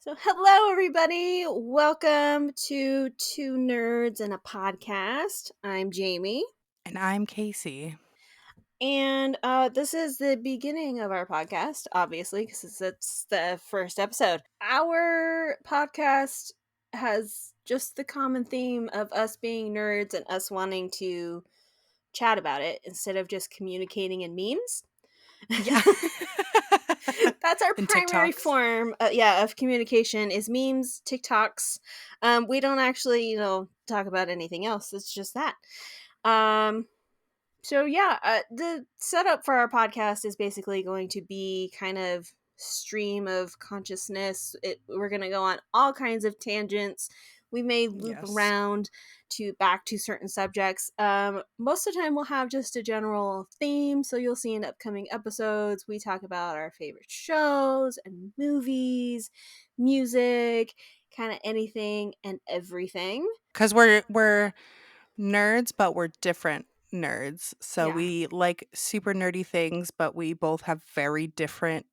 So, hello, everybody. Welcome to Two Nerds and a Podcast. I'm Jamie, And I'm Kacie. and this is the beginning of our podcast, obviously, because it's the first episode. Our podcast has just the common theme of us being nerds and us wanting to chat about it instead of just communicating in memes. Yeah. That's our And primary TikToks. form of communication is memes, TikToks. We don't actually talk about anything else. It's just that. um the setup for our podcast is basically going to be kind of stream of consciousness. We're going to go on all kinds of tangents. We may loop Yes. around to back to certain subjects. Most of the time we'll have just a general theme, so you'll see in upcoming episodes we talk about our favorite shows and movies, music, kind of anything and everything. Because we're nerds, but we're different nerds. So Yeah. we like super nerdy things, but we both have very different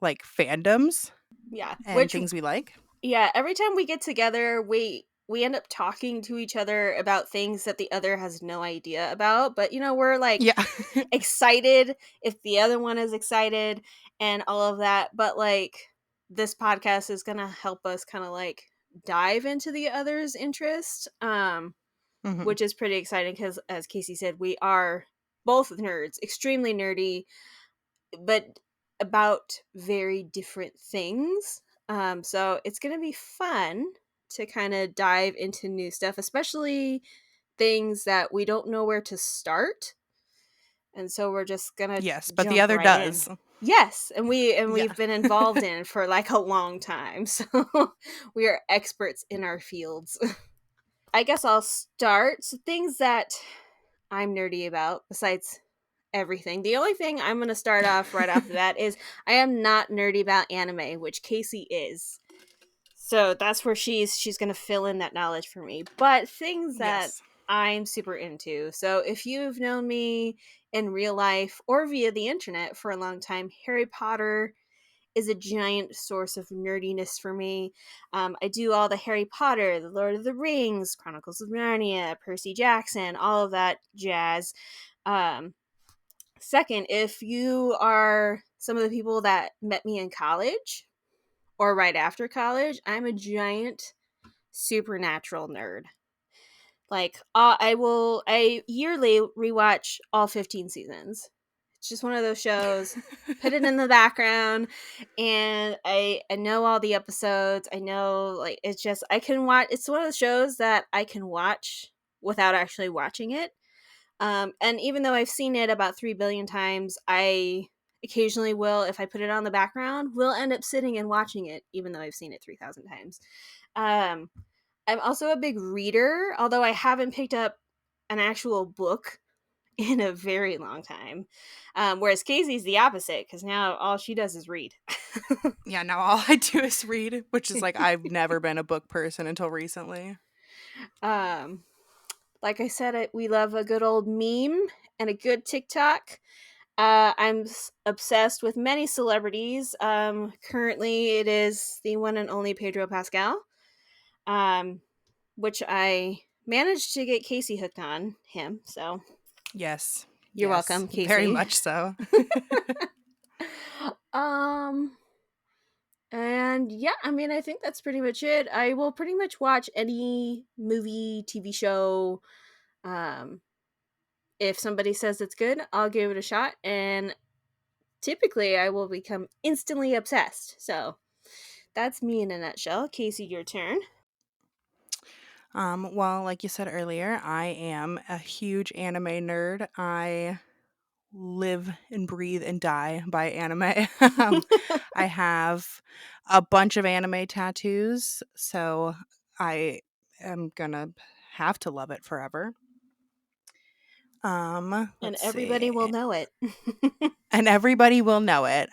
like fandoms Yeah. and Which things we like. Yeah, every time we get together, we end up talking to each other about things that the other has no idea about, but we're like Yeah. excited if the other one is excited and all of that, but like this podcast is going to help us kind of like dive into the other's interest, Hmm. which is pretty exciting cuz as Casey said, we are both nerds, extremely nerdy, but about very different things. So it's going to be fun to kind of dive into new stuff, especially things that we don't know where to start. And so we're just going to Yes, but the jump other right in. does. Yes, and we've Yeah. been involved in it for like a long time. So we are experts in our fields. I guess I'll start. So things that I'm nerdy about besides everything. The only thing I'm going to start off right off the bat is I am not nerdy about anime, which Kacie is. So that's where she's going to fill in that knowledge for me. But things that Yes. I'm super into. So if you've known me in real life or via the internet for a long time, Harry Potter is a giant source of nerdiness for me. I do all the Harry Potter, the Lord of the Rings, Chronicles of Narnia, Percy Jackson, all of that jazz. Um, Second, if you are some of the people that met me in college or right after college, I'm a giant supernatural nerd. Like, I yearly rewatch all 15 seasons. It's just one of those shows. Put it in the background, and I know all the episodes. I know, like, it's just, I can watch, it's one of the shows that I can watch without actually watching it. And even though I've seen it about 3 billion times, I occasionally will, if I put it on the background, will end up sitting and watching it, even though I've seen it 3,000 times. Um, I'm also a big reader, although I haven't picked up an actual book in a very long time. Whereas Casey's the opposite, because now all she does is read. Yeah, now all I do is read, which is like I've never been a book person until recently. um, like I said, we love a good old meme and a good TikTok. I'm obsessed with many celebrities. Currently, it is the one and only Pedro Pascal, um, which I managed to get Kacie hooked on him. So Yes. you're Yes. welcome, Very Kacie. much so. um, and yeah, I mean, I think that's pretty much it. I will pretty much watch any movie, TV show. Um, if somebody says it's good, I'll give it a shot, and typically I will become instantly obsessed. So that's me in a nutshell. Kacie, your turn. Well, like you said earlier, I am a huge anime nerd. I live and breathe and die by anime. um, I have a bunch of anime tattoos, so I am gonna have to love it forever. And Let's everybody will see. know it. And everybody will know it.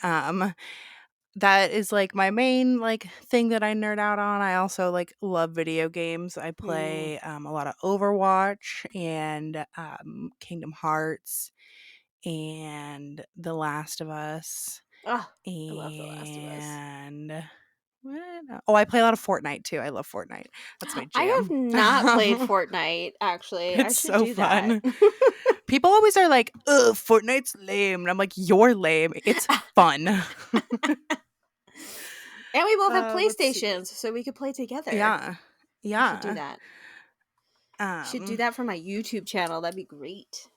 That is like my main like thing that I nerd out on. I also like love video games. I Mm. play a lot of Overwatch and Kingdom Hearts and The Last of Us Oh, I love The Last of Us. and Oh, I play a lot of Fortnite too. I love Fortnite. That's my I have jam. not played Fortnite, actually. I It's should so do that. fun. People always are like, "Ugh, Fortnite's lame," and I'm like, "You're lame. It's fun." And we both have Let's see. PlayStations, so we could play together. Yeah, I should do yeah. that. Should do Um, that for my YouTube channel. That'd be great.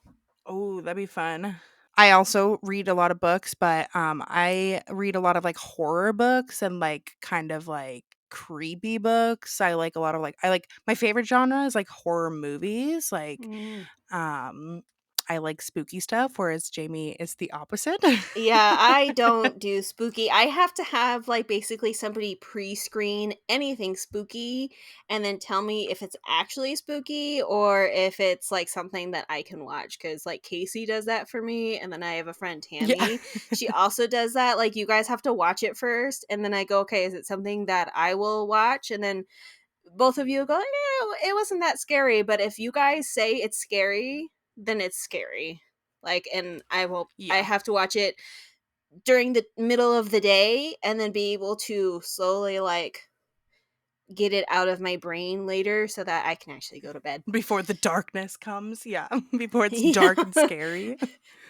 oh, that'd be fun. I also read a lot of books, but I read a lot of like horror books and like kind of like creepy books. I like a lot of like I like my favorite genre is like horror movies. Like Mm. um I like spooky stuff, whereas Jamie is the opposite. Yeah, I don't do spooky. I have to have like basically somebody pre-screen anything spooky and then tell me if it's actually spooky or if it's like something that I can watch, cuz like Casey does that for me, and then I have a friend Yeah. Tammy. She also does that. Like you guys have to watch it first and then I go, "Okay, is it something that I will watch?" And then both of you go, "Yeah, it wasn't that scary." But if you guys say it's scary, then it's scary. Like, and I Yeah. have to watch it during the middle of the day and then be able to slowly like get it out of my brain later so that I can actually go to bed. Before the darkness comes. Yeah. Before it's Yeah. dark and scary.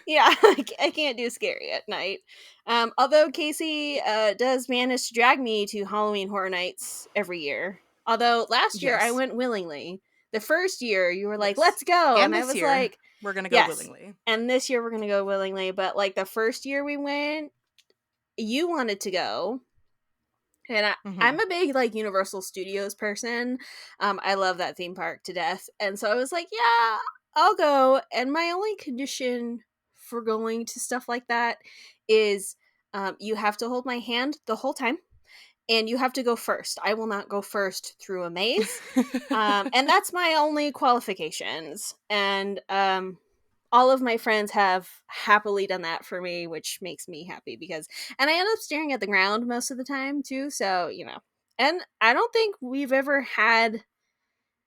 Yeah, I can't do scary at night. Although Casey does manage to drag me to Halloween Horror Nights every year. Although last year I Yes. went willingly. The first year you were like, Yes. "Let's go," And and I this was year, like, we're going to go "Yes." willingly. And this year we're gonna go willingly. But like the first year we went, you wanted to go, and I'm Mhm. a big like Universal Studios person. I love that theme park to death, and so I was like, "Yeah, I'll go." And my only condition for going to stuff like that is you have to hold my hand the whole time, and you have to go first. I will not go first through a maze, and that's my only qualifications. And all of my friends have happily done that for me, which makes me happy because, and I end up staring at the ground most of the time too. So, you know, and I don't think we've ever had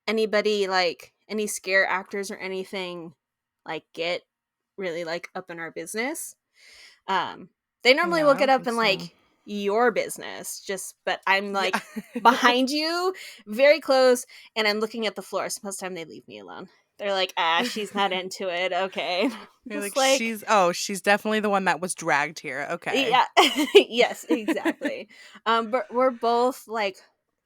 anybody like any scare actors or anything like get really like up in our business. Um, they normally No, will I get don't up think in so. like your business, just but I'm Yeah. like behind you, very close, and I'm looking at the floor. So most of the time they leave me alone. They're like, "Ah, she's not into it." Okay, You're like, just like she's definitely the one that was dragged here. Okay. yeah, yes, exactly. But we're both like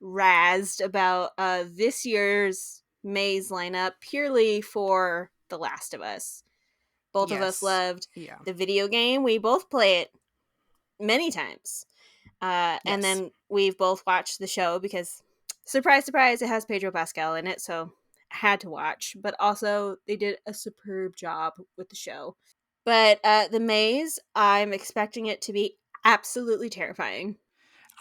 razzed about this year's maze lineup purely for The Last of Us. Both of us Yes. loved Yeah. the video game. We both play it many times. And Yes. then we've both watched the show because, surprise, surprise, it has Pedro Pascal in it, so had to watch. But also, they did a superb job with the show. But the maze, I'm expecting it to be absolutely terrifying.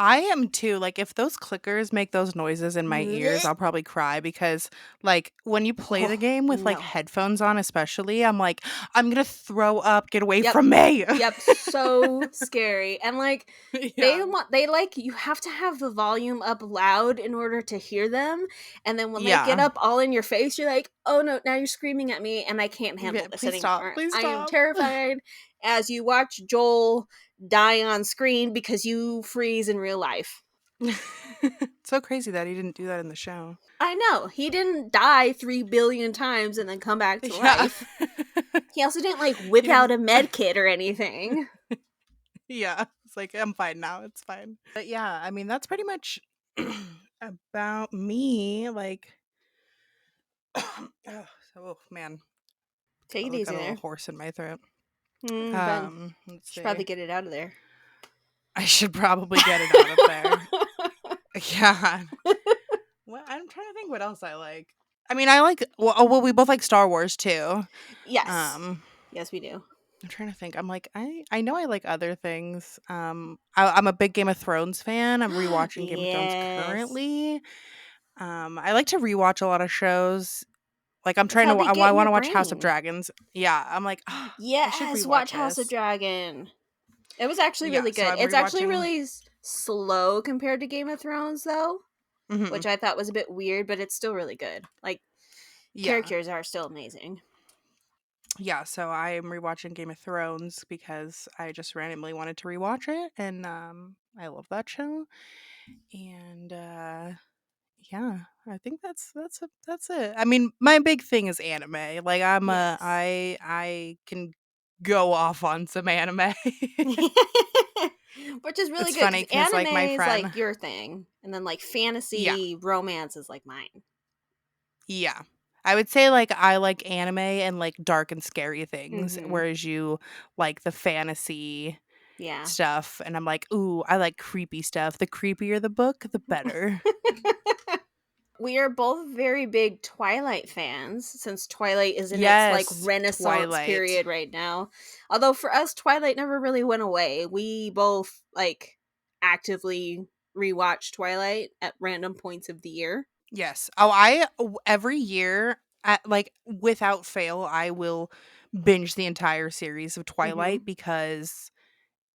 I am too. Like, if those clickers make those noises in my ears, Blech. I'll probably cry because, like, when you play the Oh game with like no! headphones on, especially, I'm like, I'm gonna throw up. Get away Yep. from me. Yep, so scary. And like Yeah. they like you have to have the volume up loud in order to hear them. And then when they get Yeah. up all in your face, you're like, "Oh no, now you're screaming at me and I can't handle Okay, this please stop. anymore. Please I am stop. terrified." As you watch Joel die on screen because you freeze in real life. So crazy that he didn't do that in the show. I know. He didn't die 3 billion times and then come back to Yeah. life. He also didn't like whip You know, out a med kit or anything. yeah. It's like I'm fine now. It's fine. But yeah, I mean that's pretty much about me. Like, oh, oh man, Take it got easy a little there. horse in my throat. Fun. Let's Should probably see. get it out of there. I should probably get it out of there. Yeah. Well, I'm trying to think what else I like. I mean, I like well, we both like Star Wars too. Yes. Um, Yes, we do. I'm trying to think. I'm like, I know I like other things. I'm a big Game of Thrones fan. I'm rewatching Game of Thrones Yes. currently. I like to rewatch a lot of shows. Like I'm That's trying how to, they get I in want your to watch House of brain. Dragons. Yeah, I'm like, oh, I should Yes, watch rewatch House of this. Dragon. It was actually Yeah, really so good. I'm It's actually rewatching. really slow compared to Game of Thrones, though, Hmm. which I thought was a bit weird, but it's still really good. Like, Yeah, characters are still amazing. yeah. So I'm rewatching Game of Thrones because I just randomly wanted to rewatch it, and I love that show. And yeah, I think that's it. I mean, my big thing is anime. Like Yes. I can go off on some anime. Which is really It's good funny because cuz like anime my is like friend, your thing, and then like yeah. fantasy romance is like mine. Yeah. I would say, like, I like anime and, like, dark and scary things, Hmm. whereas you like the fantasy Yeah. stuff, and I'm like, "Ooh, I like creepy stuff." The creepier the book, the better. We are both very big Twilight fans since Twilight is in its like Yes, renaissance Twilight. period right now. Although for us Twilight never really went away. We both like actively rewatch Twilight at random points of the year. Yes. Every year, like, without fail, I will binge the entire series of Twilight Mhm. because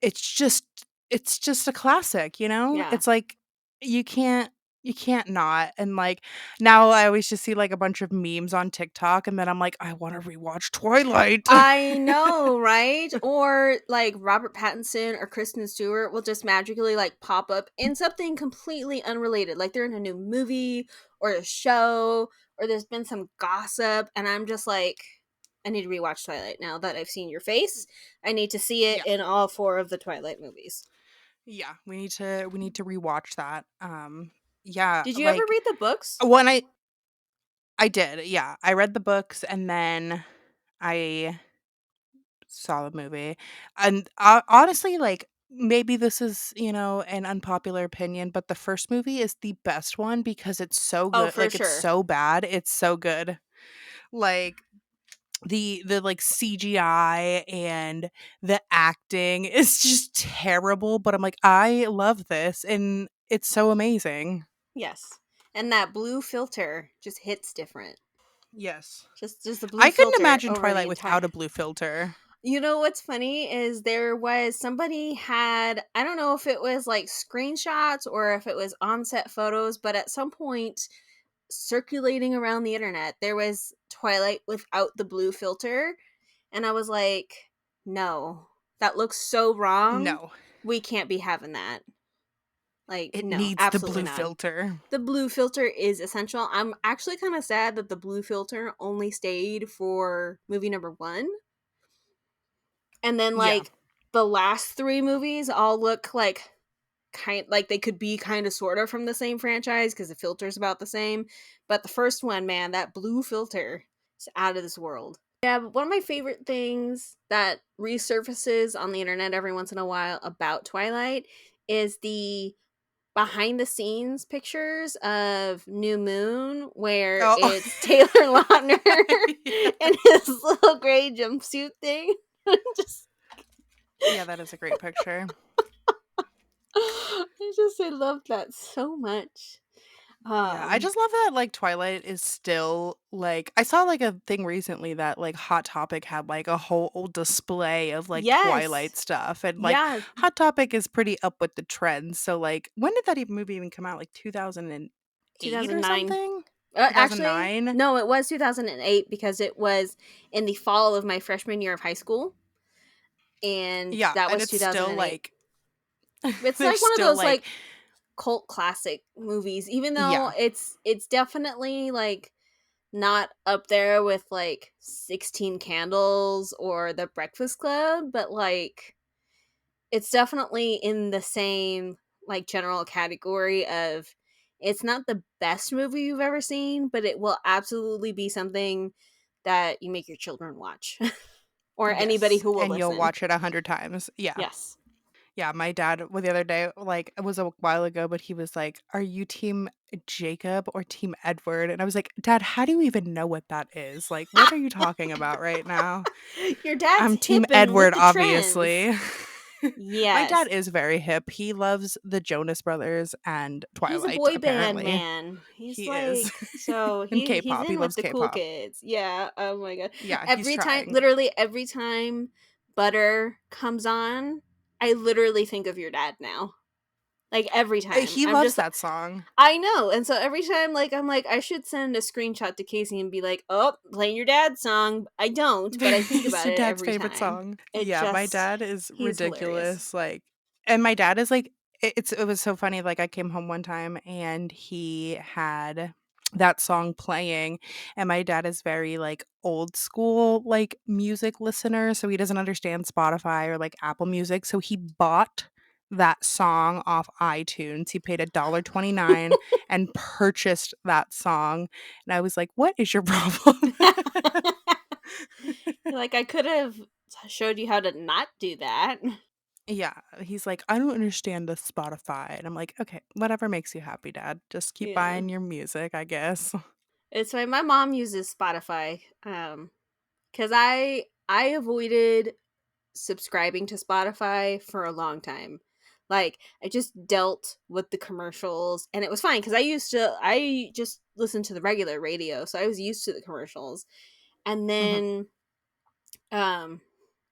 It's just it's just a classic, you know? Yeah. It's like you can't you can't not, and, like, now I always just see, like, a bunch of memes on TikTok, and then I'm like, "I wanna rewatch Twilight." I know, right? Or like Robert Pattinson or Kristen Stewart will just magically like pop up in something completely unrelated. Like they're in a new movie or a show or there's been some gossip and I'm just like I need to rewatch Twilight now that I've seen your face. I need to see it Yeah. in all four of the Twilight movies. Yeah, we need to rewatch that, yeah, Did you ever like, read the books? when I did, yeah, I read the books, and then I saw the movie, and, honestly, like, maybe this is, an unpopular opinion, but the first movie is the best one because it's so Oh, good, for like, it's sure. so bad, it's so good. Like, like, CGI and the acting is just terrible, but I'm like, "I love this, and it's so amazing." Yes. And that blue filter just hits different. Yes. Just the blue I couldn't filter imagine over the Twilight entire. without a blue filter. You know what's funny is there was somebody had I don't know if it was like screenshots or if it was on-set photos, but at some point circulating around the internet there was Twilight without the blue filter and I was like, "No. That looks so wrong. No, We can't be having that." Like, it no, needs the absolutely blue not. filter. The blue filter is essential. I'm actually kind of sad that the blue filter only stayed for movie number 1. And then Yeah. like the last 3 movies all look like kind like they could be kind of sort of from the same franchise because the filter's about the same. But the first one, man, that blue filter is out of this world. Yeah, but one of my favorite things that resurfaces on the internet every once in a while about Twilight is the behind the scenes pictures of New Moon where Oh. it's Taylor Lautner Yeah. in his little gray jumpsuit thing. Just Yeah, that is a great picture. I love that so much. Yeah, I just love that, like, Twilight is still, like, I saw, like, a thing recently that, like, Hot Topic had, like, a whole display of, like, Yes. Twilight stuff, and, like, Yeah, Hot Topic is pretty up with the trends, so, like, when did that movie even come out? Like, 2008 or 2009. something? Actually, 2009? no, it was 2008 because it was in the fall of my freshman year of high school and Yeah, that and was it's still, 2008. like It's there's like one of still, those like like cult classic movies even though yeah. it's definitely like not up there with like 16 Candles or The Breakfast Club, but like it's definitely in the same like general category of it's not the best movie you've ever seen, but it will absolutely be something that you make your children watch or anybody Yes, who will and you'll listen. watch it 100 times. Yeah. Yes. Yeah, my dad well, the other day, like, it was a while ago, but he was like, "Are you team Jacob or team Edward?" And I was like, "Dad, how do you even know what that is? Like, what are you talking about right now?" Your dad's I'm team hip and with Edward, the trends. obviously. My dad Yes. is very hip. He loves the Jonas Brothers and He's a Twilight, boy band apparently. man. He's He is. like so And he's K-pop, he in with loves the cool K-pop. kids. Yeah. Oh my god. Yeah, he's Every time trying. literally every time Butter comes on, I literally think of your dad now. Like every time. He I'm loves just that song. I know. And so every time like I'm like I should send a screenshot to Casey and be like, "Oh, playing your dad's song." I don't, but I think It's about your it dad's every favorite time. song. It Yeah, my just dad is he's hilarious. ridiculous, like and my dad is, like it was so funny, like, I came home one time and he had that song playing, and my dad is very, like, old school, like, music listener, so he doesn't understand Spotify or, like, Apple Music, so he bought that song off iTunes. He paid $1.29 and purchased that song, and I was like, "What is your problem?" Like, I could have showed you how to not do that. Yeah, he's like, "I don't understand the Spotify," and I'm like, "Okay, whatever makes you happy, dad. Just keep Yeah. buying your music, I guess." It's why my mom uses Spotify, because I avoided subscribing to Spotify for a long time. Like, I just dealt with the commercials, and it was fine because I just listened to the regular radio, so I was used to the commercials. And Mhm. then, um,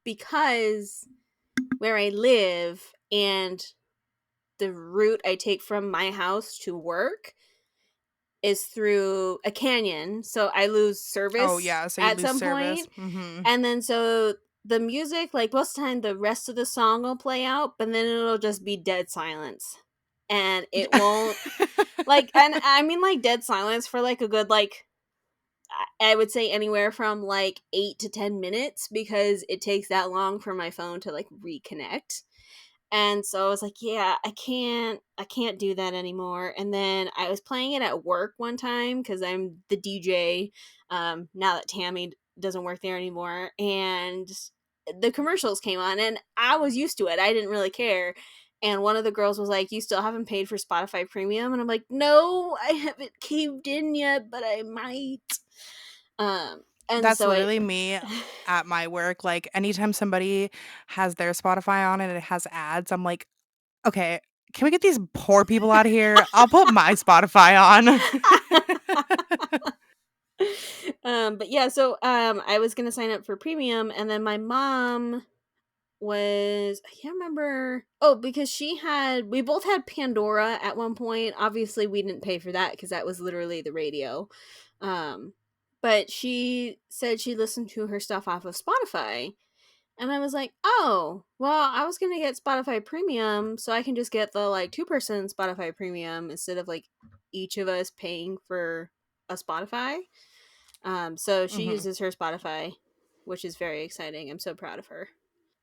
because where I live and the route I take from my house to work is through a canyon, so I lose Oh, service yeah, so you at lose some service. point. Mhm. And then so the music, like most of the time, the rest of the song will play out, but then it'll just be dead silence. And it won't, like, and I mean, like, dead silence for like a good, like, I would say anywhere from like 8 to 10 minutes because it takes that long for my phone to like reconnect. And so I was like, yeah, I can't do that anymore. And then I was playing it at work one time because I'm the DJ, now that Tammy doesn't work there anymore. And the commercials came on and I was used to it. I didn't really care. And one of the girls was like, "You still haven't paid for Spotify Premium?" And I'm like, "No, I haven't caved in yet, but I might." And That's so I literally me at my work, like, anytime somebody has their Spotify on and it has ads, I'm like, "Okay, can we get these poor people out of here? I'll put my Spotify on." But yeah, so I was gonna sign up for premium, and then my mom was, I can't remember. Oh, because we both had Pandora at one point. Obviously, we didn't pay for that because that was literally the radio. Um, but she said she listened to her stuff off of Spotify, and I was like, oh, well, I was gonna get Spotify Premium, so I can just get the like 2-person Spotify Premium instead of like each of us paying for a Spotify. So she Mhm. uses her Spotify, which is very exciting. I'm so proud of her.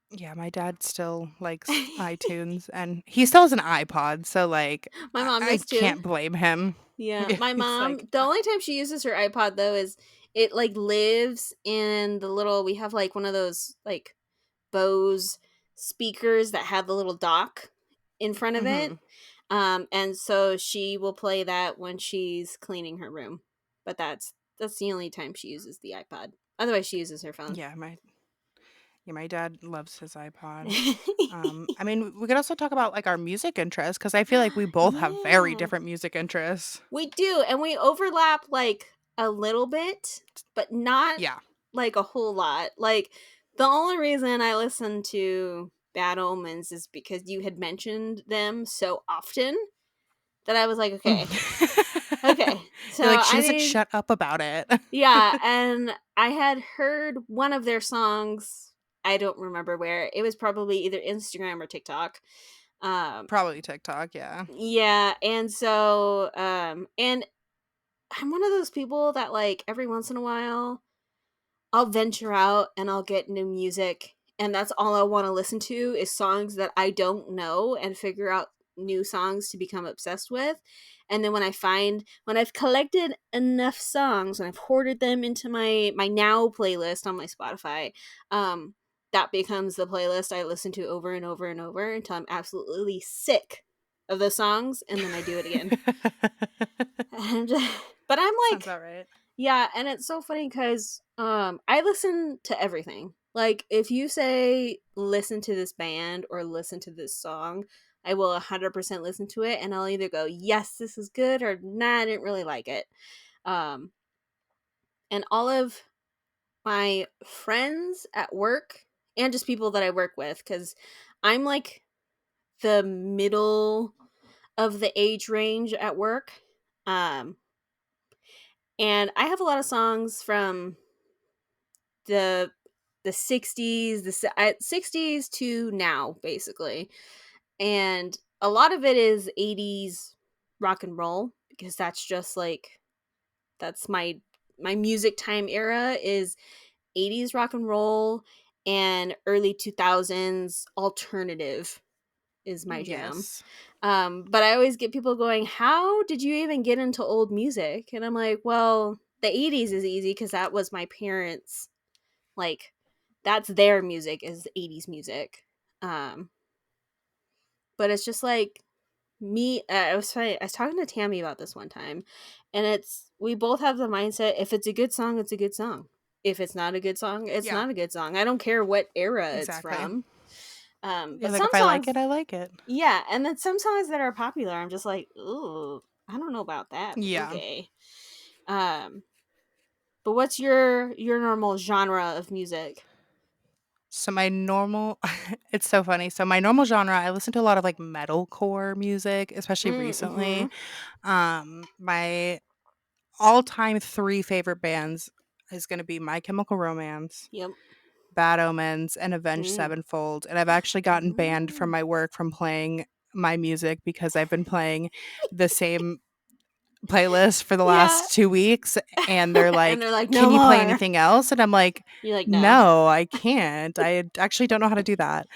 Yeah, my dad still likes iTunes, and he still has an iPod, so, like, My I mom I does too. can't blame him. Yeah, Yeah, my he's mom. like, The only time she uses her iPod though is it like lives in the little. We have like one of those like Bose speakers that have the little dock in front of it. Mhm. And so she will play that when she's cleaning her room. But that's the only time she uses the iPod. Otherwise, she uses her phone. Yeah, my dad loves his iPod. I mean, we could also talk about, like, our music interests because I feel like we both have very Yeah. different music interests. We do, and we overlap like a little bit, but not Yeah. like a whole lot. Like the only reason I listen to Bad Omens is because you had mentioned them so often that I was like, okay, okay. So You're like, "She I doesn't need, shut up about it." yeah, and I had heard one of their songs. I don't remember where. It was probably either Instagram or TikTok. Um, Probably TikTok, yeah. yeah, and so and I'm one of those people that like every once in a while I'll venture out and I'll get new music and that's all I want to listen to is songs that I don't know and figure out new songs to become obsessed with. And then when I've collected enough songs and I've hoarded them into my now playlist on my Spotify, um that becomes the playlist I listen to over and over and over until I'm absolutely sick of the songs and then I do it again. And but I'm Sounds like, about right. yeah, and it's so funny because I listen to everything. Like if you say listen to this band or listen to this song, I will 100% listen to it and I'll either go, yes, this is good or nah, I didn't really like it. Um and all of my friends at work and just people that I work with cuz I'm like the middle of the age range at work. Um and I have a lot of songs from the the 60s to now basically. And a lot of it is 80s rock and roll because that's just like that's my music time era is 80s rock and roll and early 2000s alternative is my jam. Yes. But I always get people going, "How did you even get into old music?" And I'm like, "Well, the 80s is easy because that was my parents' like that's their music is 80s music." Um, but it's just like me. I was talking to Tammy about this one time, and it's we both have the mindset: if it's a good song, it's a good song. If it's not a good song, it's Yeah, not a good song. I don't care what era it's exactly. from. You're But like, some if I like songs, it, I like it. yeah, and then some songs that are popular, I'm just like, ooh, I don't know about that, but Yeah. okay. Um, but what's your normal genre of music? So my normal it's so funny. So my normal genre, I listen to a lot of like metalcore music, especially Mm-hmm. recently. My all-time 3 favorite bands is gonna be My Chemical Romance, Yep. Bad Omens, and Avenged Mm. Sevenfold, and I've actually gotten banned from Mm. my work from playing my music because I've been playing the same playlist for the Yeah. last 2 weeks, and they're And like, they're like, no "Can you play more. anything else?" And I'm like, You're like, no. "No, I can't. I actually don't know how to do that."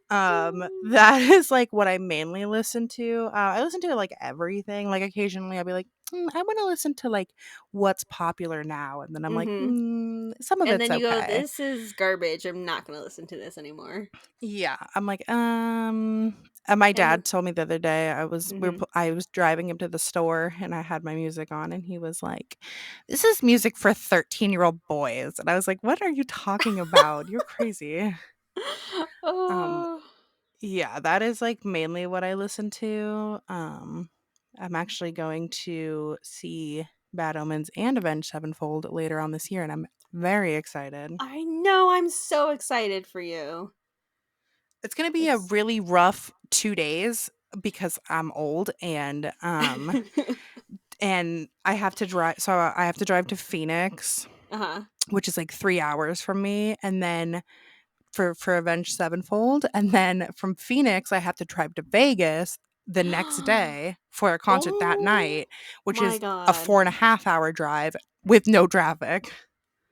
That is, like, what I mainly listen to. I listen to, like, everything. Like, occasionally, I'll be like, I wanna listen to, like, what's popular now," and then I'm like, Mm-hmm. some of And it's then you go, okay. this is garbage. I'm not gonna listen to this anymore. Yeah, I'm like, and my And dad told me the other day mm-hmm. I was driving him to the store and I had my music on and he was like, "This is music for 13-year-old boys." And I was like, "What are you talking about? You're crazy." Um, Oh, yeah, that is like mainly what I listen to. I'm actually going to see Bad Omens and Avenged Sevenfold later on this year and I'm very excited. I know. I'm so excited for you. It's gonna be a It's really rough 2 days because I'm old and I have to drive so I have to drive to Phoenix, uh-huh. which is, like, 3 hours from me, and then for Avenged Sevenfold, and then from Phoenix, I have to drive to Vegas the next day for a concert that Oh night, which my is a god. 4.5 hour drive with no traffic.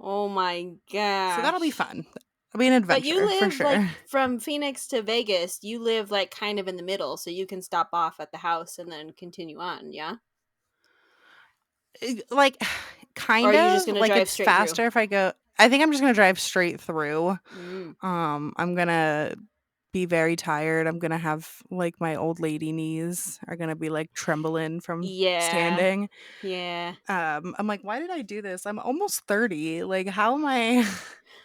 Oh my So that'll be gosh. fun. It'll be an But you adventure for live like sure. from Phoenix to Vegas, you live like kind of in the middle, so you can stop off at the house and then continue on, yeah? Like, Or are kind you just of, gonna like, drive it's straight through? faster if I go I think I'm just gonna drive straight through. Mm. I'm gonna be very tired. I'm gonna have, like, my old lady knees are gonna be, like, trembling from Yeah. standing. Yeah. I'm like, "Why did I do this? I'm almost 30. Like, how am I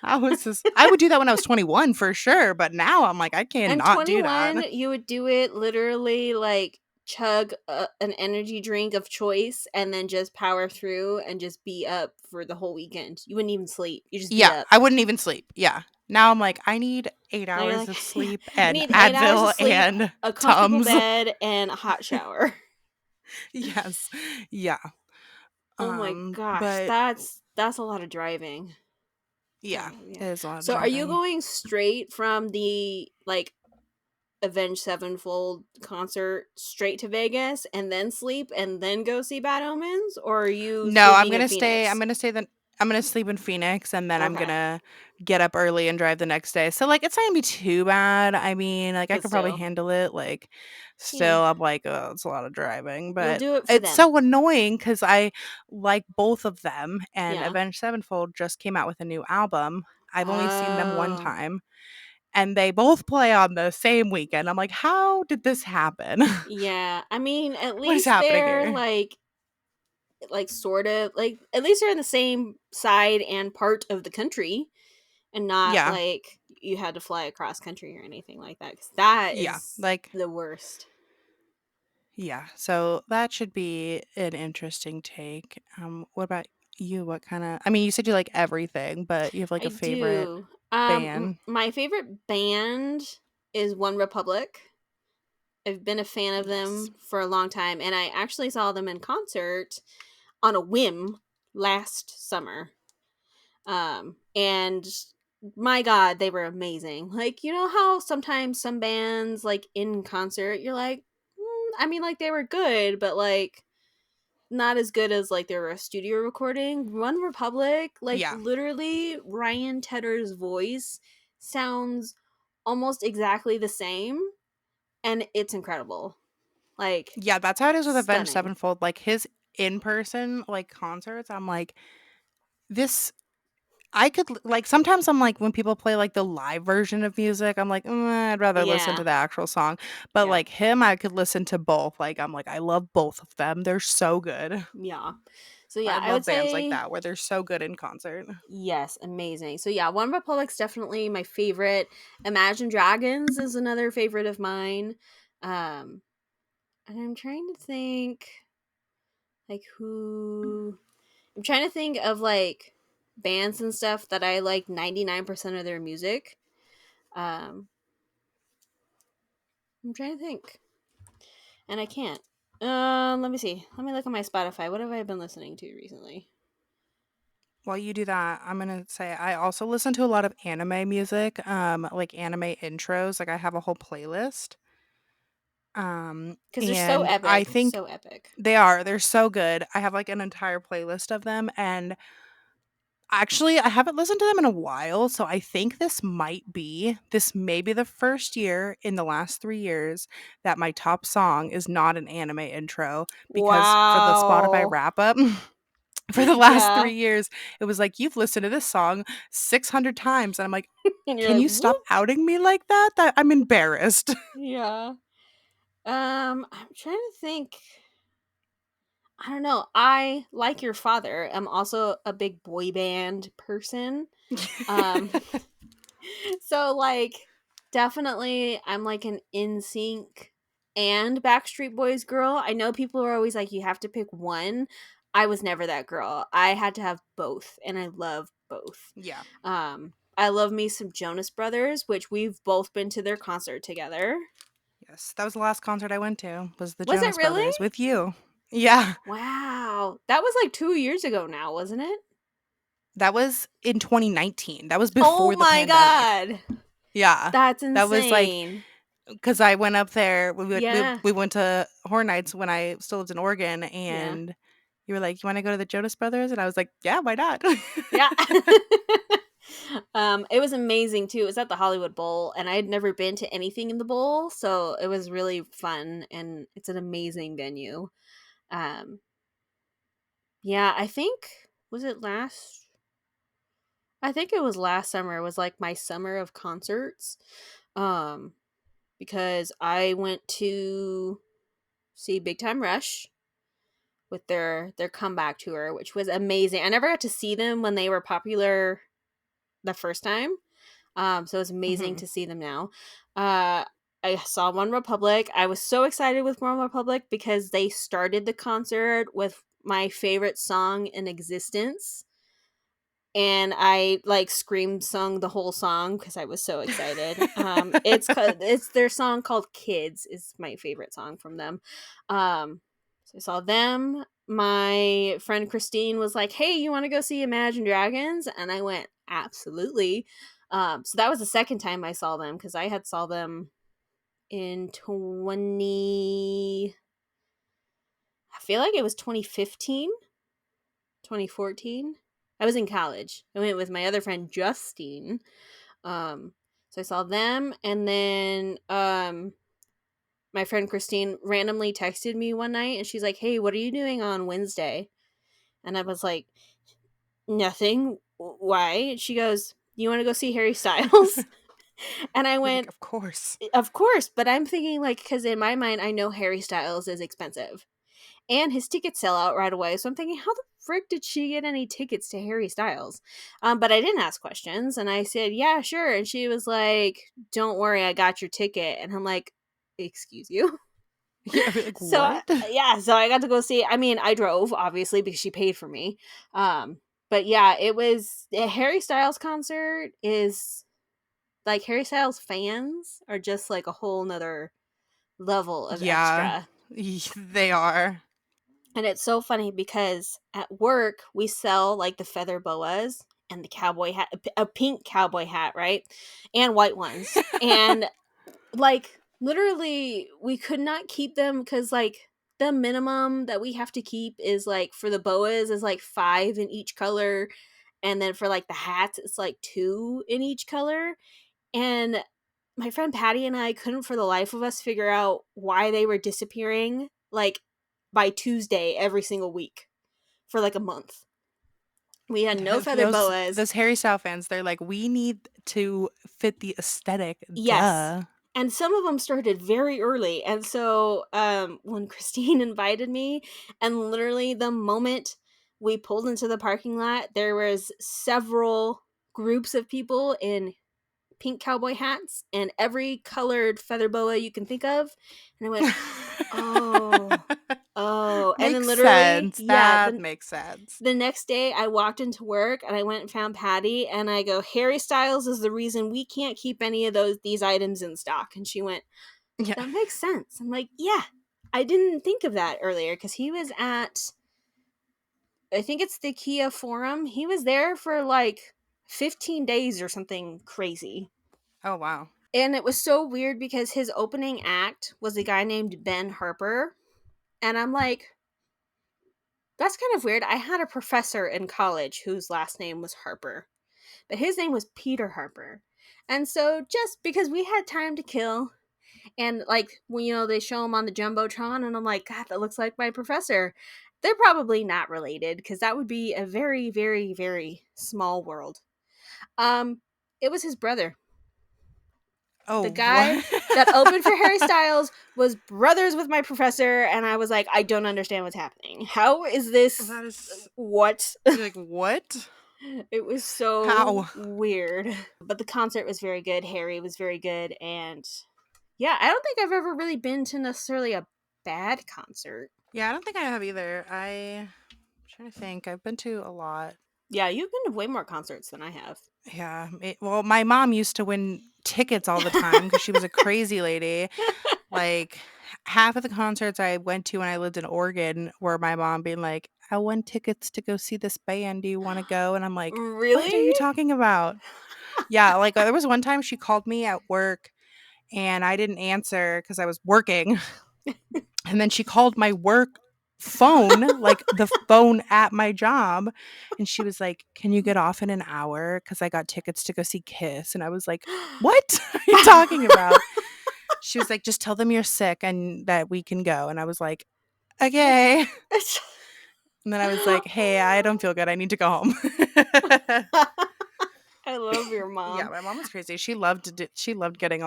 how is this?" I would do that when I was 21 for sure, but now I'm like, "I And cannot do 21, that." you would do it literally like chug an energy drink of choice and then just power through and just be up for the whole weekend. You wouldn't even sleep. You just be Yeah, up. I wouldn't even sleep. Yeah. Now I'm like, "I need 8 Now you're hours like, of yeah, sleep I and need 8 hours of Advil sleep, and a comfortable Tums." bed, and a hot shower. Yes. Yeah. Oh my gosh, But that's a lot of driving. yeah, it Yeah. is a lot of So are you driving. going straight from the like Avenged Sevenfold concert straight to Vegas and then sleep and then go see Bad Omens, or are you No, sleeping in Phoenix? I'm gonna sleep in Phoenix and then I'm Okay, gonna get up early and drive the next day. So like it's not gonna be too bad. I mean, like I but could probably still, handle it. Like yeah, still I'm like, oh, it's a lot of driving. you'll But do it for it's them. so annoying because I like both of them and Yeah. Avenged Sevenfold just came out with a new album. I've only seen them one Oh, time and they both play on the same weekend. I'm like, how did this happen? yeah. I mean, at What is least happening they're here? like sort of like at least they're in the same side and part of the country and not Yeah. like you had to fly across country or anything like that because that Yeah. is Like the worst. yeah, so that should be an interesting take. What about you? What kind of? I mean, you said you like everything, but you have like I a favorite do. band? My favorite band is One Republic. I've been a fan of Yes. them for a long time, and I actually saw them in concert on a whim last summer. And my God, they were amazing. Like, you know how sometimes some bands, like in concert, you're like, I mean, like, they were good, but, like, not as good as, like, they were a studio recording. One Republic, like, Yeah. literally, Ryan Tedder's voice sounds almost exactly the same, and it's incredible. Like, Yeah, that's how it is with Avenged stunning. Sevenfold. Like his in-person like concerts, I'm like, this I could like sometimes I'm like when people play like the live version of music, I'm like, I'd rather listen Yeah. to the actual song. But Yeah. like him, I could listen to both. Like I'm like, I love both of them. They're so good. Yeah. So, I yeah, I would love bands like say that where they're so good in concert. yes, amazing. So, yeah, One Republic's definitely my favorite. Imagine Dragons is another favorite of mine. Um, and I'm trying to think, like, who. I'm trying to think of, like, bands and stuff that I like 99% of their music. Um, I'm trying to think, and I can't. Let me see. Let me look at my Spotify. What have I been listening to recently? While you do that, I'm gonna say I also listen to a lot of anime music, like anime intros. Like I have a whole playlist. Because they're so And I epic. think So epic. they're so good. I have like an entire playlist of them, and actually I haven't listened to them in a while, so I think this may be the first year in the last 3 years that my top song is not an anime intro because for the Spotify Wow. wrap up for the last Yeah. 3 years, it was like, "You've listened to this song 600 times." And I'm like, And you're "Can like, you stop whoop. outing me like that? That I'm embarrassed." Yeah. I'm trying to think. I don't know. I, like your father, am also a big boy band person. Um, so like definitely I'm like an NSYNC and Backstreet Boys girl. I know people are always like you have to pick one. I was never that girl. I had to have both and I love both. Yeah. I love me some Jonas Brothers, which we've both been to their concert together. Yes, that was the last concert I went to, was the Was it Jonas really? Brothers with you. Yeah, Wow. That was like 2 years ago now, wasn't it? that was in 2019. That was Oh before the my pandemic. god. Yeah. That's That was like insane. because I went up there, Yeah. we went to Horror Nights when I still lived in Oregon, Yeah. and you were like, "You wanna go to the Jonas Brothers?" And I was like, "Yeah, why not?" Yeah. It was amazing too. It was at the Hollywood Bowl, and I had never been to anything in the bowl, so it was really fun, and it's an amazing venue. Um, yeah, I think was it last? I think it was last summer. It was like my summer of concerts, um, because I went to see Big Time Rush with their comeback tour, which was amazing. I never got to see them when they were popular the first time. So it's amazing Mhm. to see them now. I saw One Republic. I was so excited with One Republic because they started the concert with my favorite song in existence. And I like screamed sung the whole song because I was so excited. It's their song called "Kids" is my favorite song from them. So I saw them. My friend Christine was like, "Hey, you want to go see Imagine Dragons?" And I went, "Absolutely." So that was the second time I saw them because I had saw them in 20. I feel like it was 2015, 2014. I was in college. I went with my other friend Justine. Um, so I saw them, and then my friend Christine randomly texted me one night, and she's like, "Hey, what are you doing on Wednesday?" And I was like, "Nothing. Why?" She goes, "You want to go see Harry Styles?" And I You're like, went, "Of course." "Of course," but I'm thinking like because in my mind I know Harry Styles is expensive. And his tickets sell out right away. So I'm thinking, how the frick did she get any tickets to Harry Styles? But I didn't ask questions, and I said, yeah, sure. And she was like, don't worry, I got your ticket. And I'm like, excuse you. Yeah, I'd be like, So "What?" yeah, so I got to go see. I mean, I drove obviously because she paid for me. But yeah, it was a Harry Styles concert. Is like Harry Styles fans are just like a whole nother level of Yeah. extra. They are. And it's so funny because at work we sell like the feather boas and the cowboy hat, a pink cowboy hat, right? And white ones. And like literally we could not keep them because like the minimum that we have to keep is like for the boas is like 5 in each color, and then for like the hats it's like 2 in each color. And my friend Patty and I couldn't for the life of us figure out why they were disappearing like by Tuesday every single week for like a month. We had no feather boas. Those Harry Styles fans, they're like, we need to fit the aesthetic. Yes. Duh. And some of them started very early. And so when Christine invited me, and literally the moment we pulled into the parking lot, there was several groups of people in pink cowboy hats and every colored feather boa you can think of. And I went, "Oh, oh." And then Makes literally, sense. yeah, That makes sense. the next day, I walked into work and I went and found Patty and I go, Harry Styles is the reason we can't keep any of these items in stock. And she went, Yeah. that makes sense. I'm like, yeah, I didn't think of that earlier because he was at, I think it's the Kia Forum. He was there for like 15 days or something crazy. Oh, wow. And it was so weird because his opening act was a guy named Ben Harper. And I'm like, that's kind of weird. I had a professor in college whose last name was Harper, but his name was Peter Harper. And so just because we had time to kill, and like when they show him on the jumbotron, and I'm like, God, that looks like my professor. They're probably not related because that would be a very, very, very small world. Um, it was his brother. The Oh, guy what? that opened for Harry Styles was brothers with my professor, and I was like, I don't understand what's happening. How is this? That is. What? You're like, what? It was so How? weird. But the concert was very good. Harry was very good. And yeah, I don't think I've ever really been to necessarily a bad concert. Yeah, I don't think I have either. I'm trying to think. I've been to a lot. Yeah, you've been to way more concerts than I have. Yeah. Well, my mom used to win tickets all the time because she was a crazy lady. Like, half of the concerts I went to when I lived in Oregon were my mom being like, I won tickets to go see this band. Do you want to go? And I'm like, what are Really? you talking about? Yeah. Like, there was one time she called me at work and I didn't answer because I was working. And then she called my work phone, like the phone at my job. And she was like, can you get off in an hour? Because I got tickets to go see Kiss. And I was like, what are you talking about? She was like, just tell them you're sick and that we can go. And I was like, okay. And then I was like, hey, I don't feel good. I need to go home. I love your Yeah, mom. my mom was crazy. She loved getting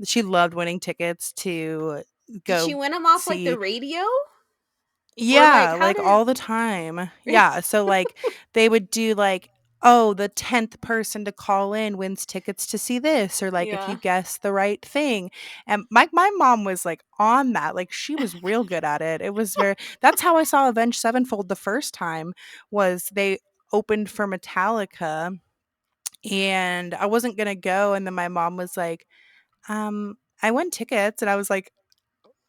she loved winning tickets to Did she go win them off like the see. radio? Or like Yeah, how like did all the time. Yeah, so like they would do like, oh, the 10th person to call in wins tickets to see this, or like if you Yeah. guess the right thing. And my mom was like on that. Like she was real good at it. It was very That's how I saw Avenged Sevenfold the first time was they opened for Metallica and I wasn't gonna go. And then my mom was like, I won tickets and I was like,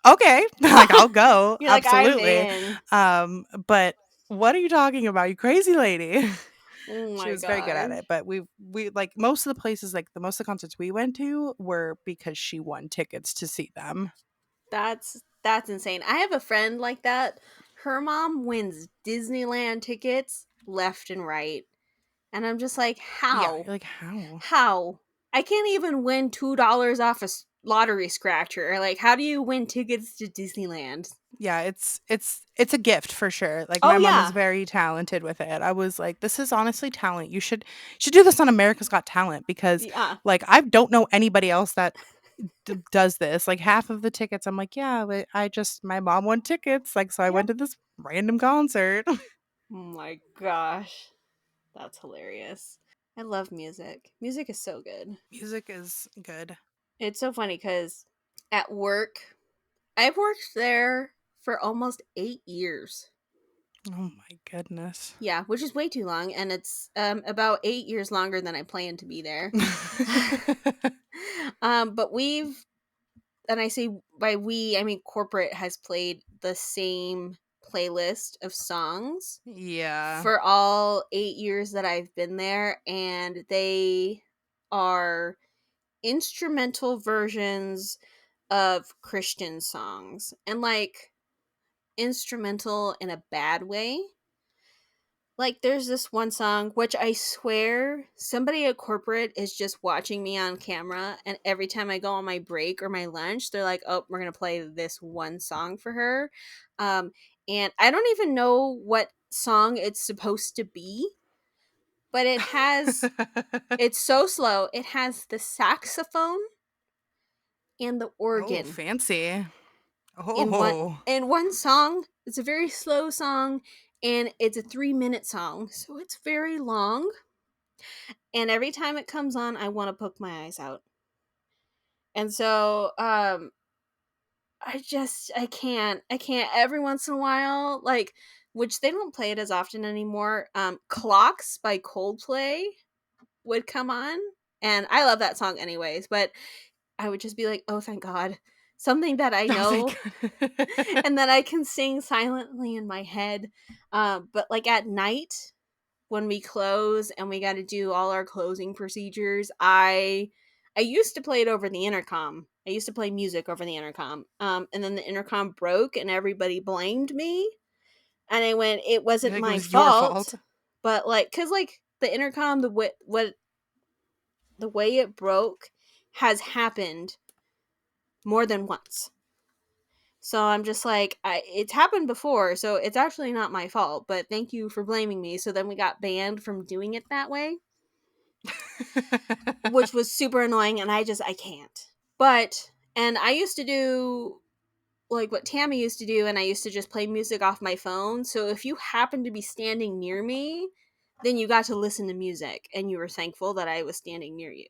okay, like, I'll go, You're like, I'm absolutely. in. But what are you talking about, you crazy lady? Oh She my was very good at god. it, but we like, most of the places, like, the most of the concerts we went to were because she won tickets to see them. That's insane. I have a friend like that. Her mom wins Disneyland tickets left and right. And I'm just like, Yeah, how? you're like, "How?" How? I can't even win $2 off a lottery scratcher. Like, how do you win tickets to Disneyland? Yeah, it's a gift for sure. Like, Oh my mom is yeah. very talented with it. I was like, "This is honestly talent. You should do this on America's Got Talent," because, Yeah. like, I don't know anybody else that does this. Like half of the tickets, I'm like, yeah, but my mom won tickets, like so I Yep. went to this random concert. Oh my gosh. That's hilarious. I love music. Music is so good. Music is good. It's so funny because at work, I've worked there for almost 8 years. Oh my goodness. Yeah, which is way too long, and it's about 8 years longer than I plan to be there. But and I say by we, I mean corporate has played the same playlist of songs Yeah. for all 8 years that I've been there, and they are instrumental versions of Christian songs and like instrumental in a bad way. Like there's this one song which I swear somebody at corporate is just watching me on camera, and every time I go on my break or my lunch, they're like, "Oh, we're going to play this one song for her." Um and I don't even know what song it's supposed to be, but it's so slow. It has the saxophone and the Oh, organ fancy. in one Oh. in one song. It's a very slow song, and it's a 3-minute song, so it's very long. And every time it comes on, I want to poke my eyes out. And so I can't every once in a while, like, which they don't play it as often anymore. Clocks by Coldplay would come on, and I love that song anyways, but I would just be like, "Oh, thank God. Something that I Oh, know thank God. and that I can sing silently in my head." But like at night when we close and we got to do all our closing procedures, I used to play it over the intercom. I used to play music over the intercom. And then the intercom broke and everybody blamed me. And I went, it You're wasn't like, it my was your fault, fault. but like, cause like the intercom, the way it broke has happened more than once. So I'm just like, it's happened before, so it's actually not my fault. But thank you for blaming me. So then we got banned from doing it that way, which was super annoying, and I can't. But and I used to do like what Tammy used to do, and I used to just play music off my phone. So if you happened to be standing near me, then you got to listen to music, and you were thankful that I was standing near you.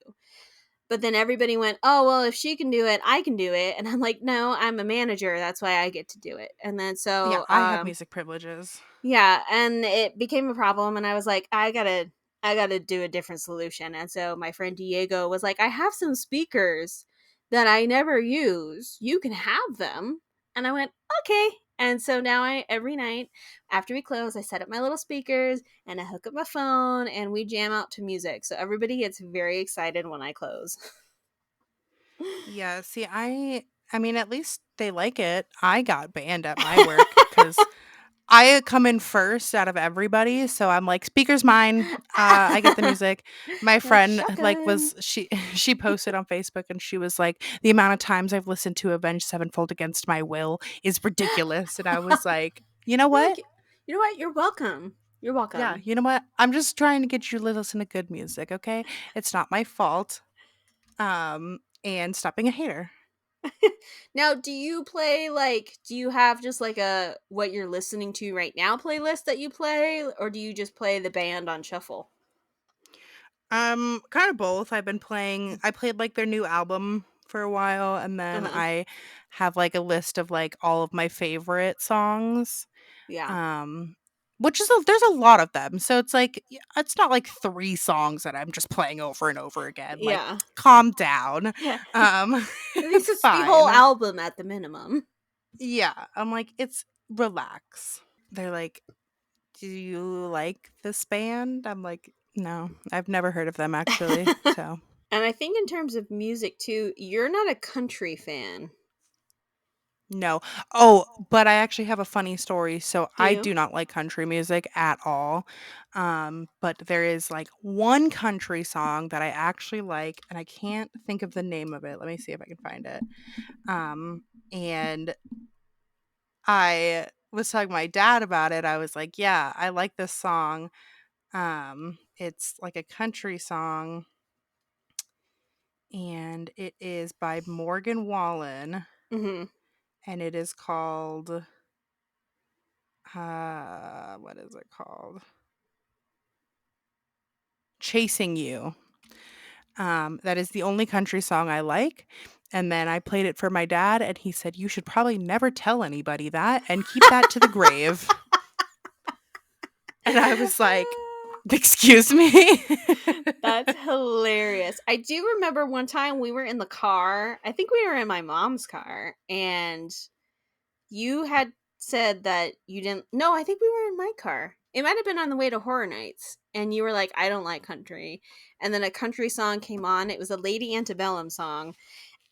But then everybody went, "Oh, well, if she can do it, I can do it." And I'm like, "No, I'm a manager. That's why I get to do it." And then Yeah, so I have music privileges. yeah, and it became a problem, and I was like, I gotta do a different solution. And so my friend Diego was like, I have some speakers that I never use. You can have them. And I went, okay. And so now I every night after we close, I set up my little speakers and I hook up my phone and we jam out to music. So everybody gets very excited when I close. Yeah, see, I mean, at least they like it. I got banned at my work because I come in first out of everybody, so I'm like, "Speaker's mine. I get the music." My Like friend, like, shotgun. was she posted on Facebook and she was like, "The amount of times I've listened to Avenged Sevenfold against my will is ridiculous." And I was like, "You know You're what? like, you know what? You're welcome. You're Yeah, welcome. you know what? I'm just trying to get you to listen to good music, okay? It's not my fault." And stop being a hater. Now, do you have just like a what you're listening to right now playlist that you play, or do you just play the band on shuffle? Kind of both. I played like their new album for a while and then Uh-huh. I have like a list of like all of my favorite songs. Yeah. Um there's a lot of them. So it's like it's not like 3 songs that I'm just playing over and over again. Like Yeah. calm down. Yeah. Um At least it's it's the whole fine. album at the minimum. Yeah, I'm like it's relax. They're like, "Do you like this band?" I'm like, "No, I've never heard of them actually." And So I think in terms of music too, you're not a country fan, no. Oh, but I actually have a funny story. So do I you? do not like country music at all. But there is like one country song that I actually like, and I can't think of the name of it. Let me see if I can find it. And I was talking to my dad about it. I was like, "Yeah, I like this song. It's like a country song, and it is by Morgan Wallen, Mm-hmm. and it is called what is it called? Chasing You. That is the only country song I like. And then I played it for my dad, and he said, "You should probably never tell anybody that and keep that to the grave." And I was like, "Excuse me?" That's hilarious. I do remember one time we were in the car. I think we were in my mom's car, and you had said that you didn't. No, I think we were in my car. It might have been on the way to Horror Nights, and you were like, "I don't like country." And then a country song came on. It was a Lady Antebellum song,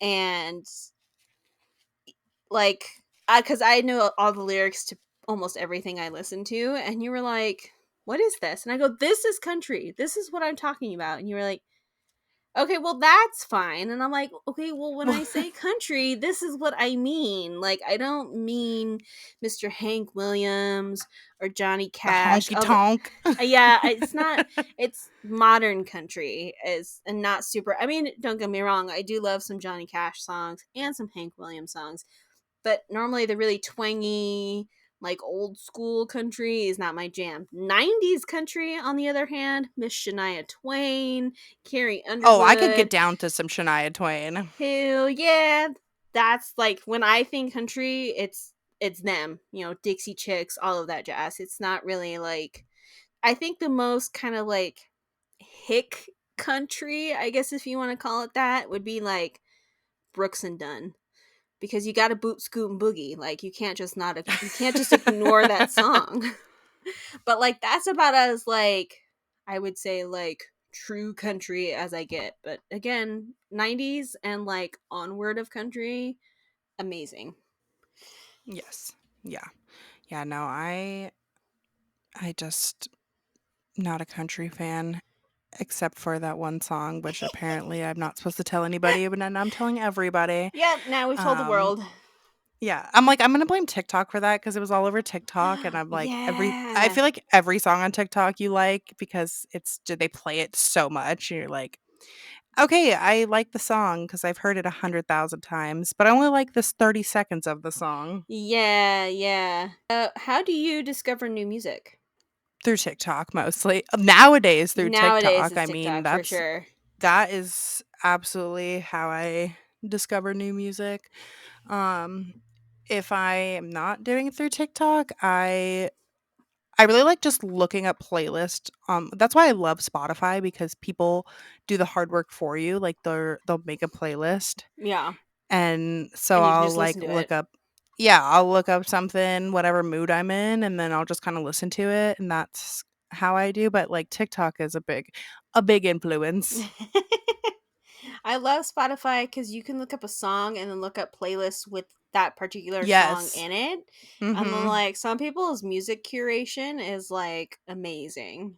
and like, because I know all the lyrics to almost everything I listen to, and you were like, "What is this?" And I go, "This is country. This is what I'm talking about." And you were like, "Okay, well that's fine." And I'm like, "Okay, well when I say country, this is what I mean. Like, I don't mean Mr. Hank Williams or Johnny The Cash." honky Although, tonk. yeah, it's not. It's modern country is and not super. I mean, don't get me wrong. I do love some Johnny Cash songs and some Hank Williams songs, but normally the really twangy, like old school country is not my jam. 90s country, on the other hand, Miss Shania Twain, Carrie Oh, I could get Underwood, down to some Shania Twain. hell yeah. That's like when I think country, it's them, Dixie Chicks, all of that jazz. It's not really like I think the most kind of like hick country, I guess if you want to call it that, would be like Brooks and Dunn, because you got to boot scoot and boogie. Like you can't just ignore that song. But like that's about as like I would say like true country as I get. But again, 90s and like onward of country, amazing. Yes. Yeah. Yeah, no, I just not a country fan except for that one song, which apparently I'm not supposed to tell anybody, but then I'm telling everybody. Yeah, now we've told the Um, world. yeah, I'm like, I'm gonna blame TikTok for that because it was all over TikTok, and I'm like, I Yeah. feel like every song on TikTok you like because they play it so much, and you're like, okay, I like the song because I've heard it 100,000 times, but I only like this 30 seconds of the song Yeah, yeah. How do you discover new music? through TikTok mostly. Nowadays through Nowadays TikTok, it's I mean, TikTok for sure. that is absolutely how I discover new music. Um, if I am not doing it through TikTok, I really like just looking up playlist. That's why I love Spotify because people do the hard work for you. Like they'll make a playlist, Yeah. and so And you can I'll just listen like to look it. up. Yeah, I'll look up something, whatever mood I'm in, and then I'll just kind of listen to it, and that's how I do. But like TikTok is a big influence. I love Spotify because you can look up a song and then look up playlists with that particular song Yes. in it. And then, Mhm. like, some people's music curation is, like, amazing.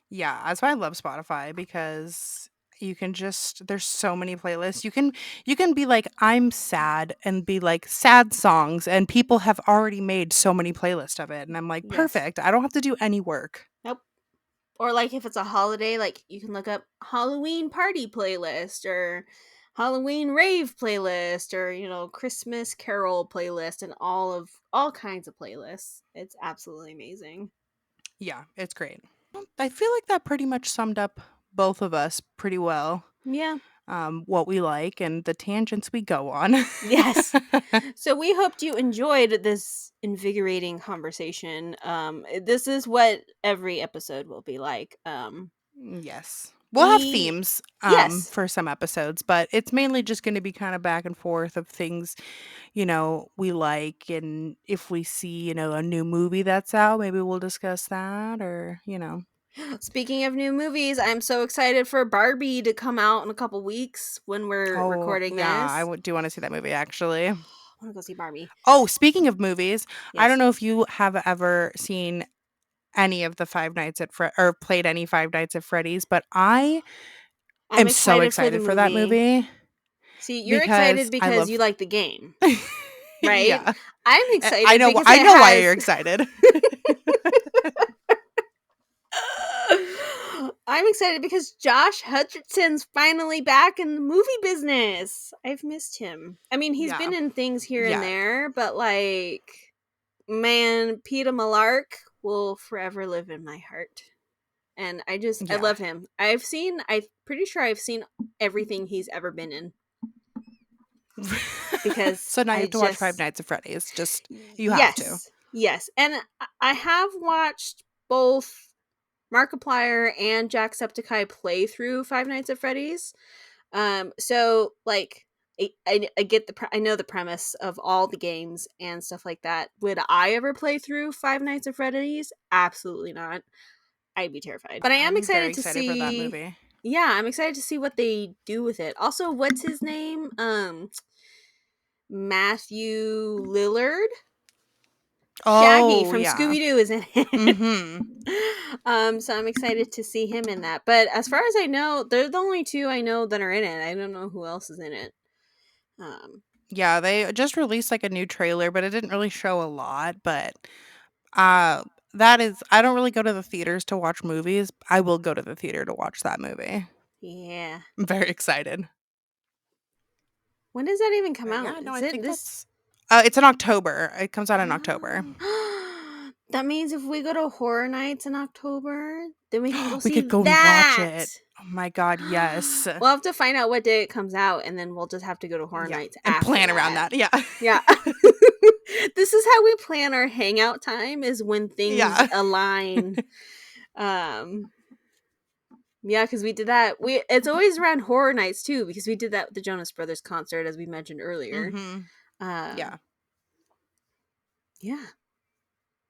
Yeah, that's why I love Spotify because you can just there's so many playlists. You can be like I'm sad and be like sad songs and people have already made so many playlists of it and I'm like Yes. perfect. I don't have to do any work. Nope. Or, like, if it's a holiday, like, you can look up Halloween party playlist or Halloween rave playlist or, Christmas carol playlist and all kinds of playlists. It's absolutely amazing. Yeah, it's great. Well, I feel like that pretty much summed up both of us pretty well. Yeah. What we like and the tangents we go on. Yes. So we hoped you enjoyed this invigorating conversation. This is what every episode will be like. Yes. We'll have We themes yes. for some episodes, but it's mainly just going to be kind of back and forth of things we like and if we see, a new movie that's out, maybe we'll discuss that or. Speaking of new movies, I'm so excited for Barbie to come out in a couple weeks when we're Oh, recording yeah, this. do want to see that movie actually. I want to go see Barbie. Oh, speaking of movies, I don't Yes. know if you have ever seen any of the Five Nights at or played any Five Nights at Freddy's, but I I'm am so excited for the excited for that movie. movie See, you're excited because I because you love like the game, right? yeah. I'm I excited know because I it know why you're has excited. I'm excited because Josh Hutcherson's finally back in the movie business. I've missed him. I mean, he's Yeah. been in things here and Yeah. there, but like, man, Peter Malark will forever live in my heart. And I Yeah. love him. I'm pretty sure I've seen everything he's ever been in because So now you I have to watch Five just, Nights at Freddy's. Just you have to. yes, yes. And I have watched both Markiplier and Jacksepticeye play through Five Nights at Freddy's. So like I get I know the premise of all the games and stuff like that. Would I ever play through Five Nights at Freddy's? Absolutely not. I'd be terrified. But I am I'm very excited to excited for that see. movie. Yeah, I'm excited to see what they do with it. Also, what's his name? Matthew Lillard. Shaggy Oh, from yeah. Scooby Doo is in it. Mhm. So I'm excited to see him in that. But as far as I know, they're the only two I know that are in it. I don't know who else is in it. Um, Yeah, they just released, like, a new trailer, but it didn't really show a lot, but, uh, that is I don't really go to the theaters to watch movies. I will go to the theater to watch that movie. yeah. I'm very excited. When does that even come But, out? yeah, no, Is I it think this? that's it's in October. It comes out in October. Oh. That means if we go to horror nights in October, then we can go We see could go and watch that. it. Oh my god, yes. We'll have to find out what day it comes out, and then we'll just have to go to horror Yeah, nights and after plan around that. that, yeah. Yeah. This is how we plan our hangout time, is when things Yeah. align. Um yeah, because we did that. It's always around horror nights too, because we did that with the Jonas Brothers concert, as we mentioned earlier. Mhm. Um Yeah. yeah.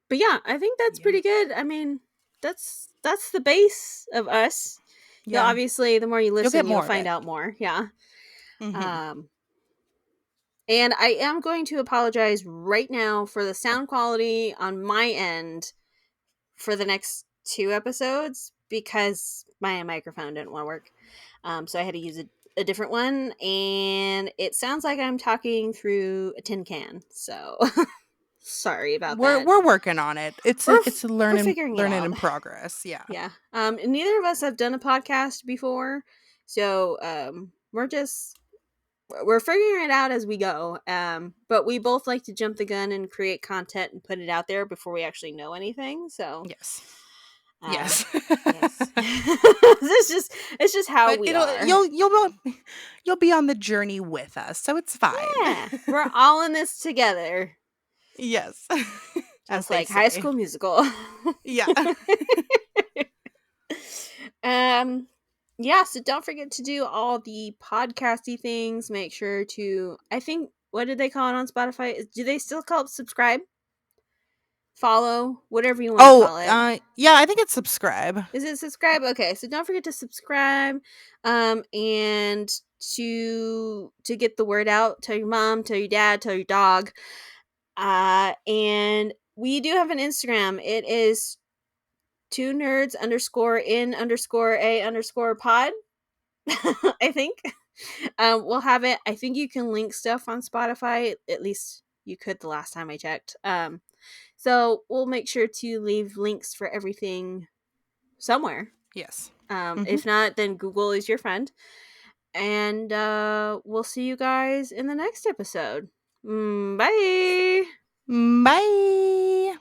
But yeah, I think that's Yeah. pretty good. I mean, that's the base of us. Yeah, Yeah. obviously the more you You'll listen, get you'll more of find it. out more. Yeah. Mhm. Um and I am going to apologize right now for the sound quality on my end for the next 2 episodes, because my microphone didn't want to work. So I had to use a different one, and it sounds like I'm talking through a tin can. So sorry about that. We're working on it. We're It's a we're learning figuring it learning out. in progress, yeah. Yeah. And neither of us have done a podcast before, so we're figuring it out as we go. But we both like to jump the gun and create content and put it out there before we actually know anything. So, Yes. uh, Yes. yes, it's just how But we it'll are. you'll be on the journey with us, so it's fine. Yeah, we're all in this together, Yes. As just they like High say. School Musical. Yeah. um, yeah. So don't forget to do all the podcasty things. Make sure to. I think, what did they call it on Spotify? Do they still call it subscribe, follow, whatever you want to Oh, call it? yeah, I think it's subscribe. Is it subscribe? Okay, so don't forget to subscribe, and to get the word out. Tell your mom, tell your dad, tell your dog. And we do have an Instagram. It is two nerds underscore in underscore a underscore pod. I think. We'll have it. I think you can link stuff on Spotify. At least you could the last time I checked. So we'll make sure to leave links for everything somewhere. Yes. If Mhm. not, then Google is your friend. And we'll see you guys in the next episode. Bye. Bye.